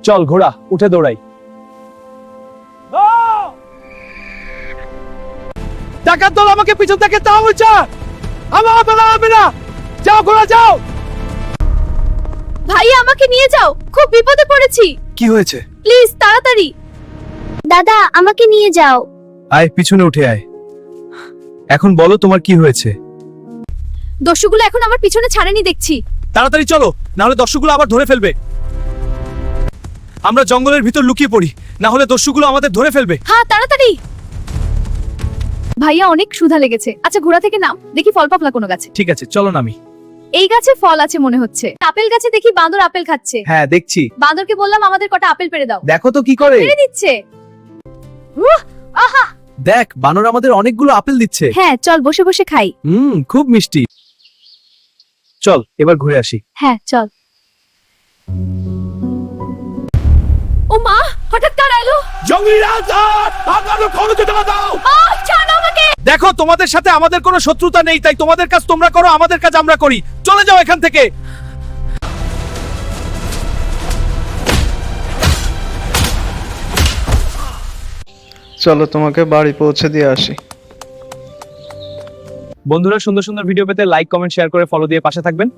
চল ঘোড়া, উঠে দৌড়াই। ডাকাত দল আমাকে পিছন থেকে তাও বলছে, আমার হবে না, যাও ঘোড়া যাও। ভাইয়া আমাকে নিয়ে যাও, খুব বিপদে পড়েছি, কি হয়েছে? প্লিজ তাড়াতাড়ি। দাদা আমাকে নিয়ে যাও। আয় পিছনে উঠে আয়। এখন বলো তোমার কি হয়েছে? দস্যুগুলো এখন আমার পিছনে ছাড়েনি দেখছি। তাড়াতাড়ি চলো, না হলে দস্যুগুলো আবার ধরে ফেলবে। আমরা জঙ্গলের ভিতর লুকিয়ে পড়ি, না হলে দস্যুগুলো আমাদের ধরে ফেলবে। হ্যাঁ তাড়াতাড়ি। ভাইয়া অনেক ক্ষুধা লেগেছে, আচ্ছা ঘোড়া থেকে নাম, দেখি ফল পাকলা কোনো গাছে। ঠিক আছে চলো নামি। এই গাছে ফল আছে মনে হচ্ছে। আপেল গাছে দেখি বাঁদর আপেল খাচ্ছে। হ্যাঁ দেখছি। বাঁদরকে বললাম আমাদের কটা আপেল পেড়ে দাও। দেখো তো কি করে। পেড়ে দিচ্ছে। আহা। দেখ বানর আমাদের অনেকগুলো আপেল দিচ্ছে। হ্যাঁ চল বসে বসে খাই। খুব মিষ্টি। চল এবার ঘুরে আসি। হ্যাঁ চল। ও মা, হঠাৎ কার এলো? জঙ্গলি রাজহাঁস, আমাদের খবর দিতে দাও। ছাড় আমাকে। দেখো তোমাদের সাথে আমাদের কোনো শত্রুতা নেই, তাই তোমাদের কাজ তোমরা করো, আমাদের কাজ আমরা করি। চলে যাও এখান থেকে। চলো তোমাকে বাড়ি পৌঁছে দিয়ে আসি। বন্ধুরা সুন্দর সুন্দর ভিডিও পেতে লাইক কমেন্ট শেয়ার করে ফলো দিয়ে পাশে থাকবেন।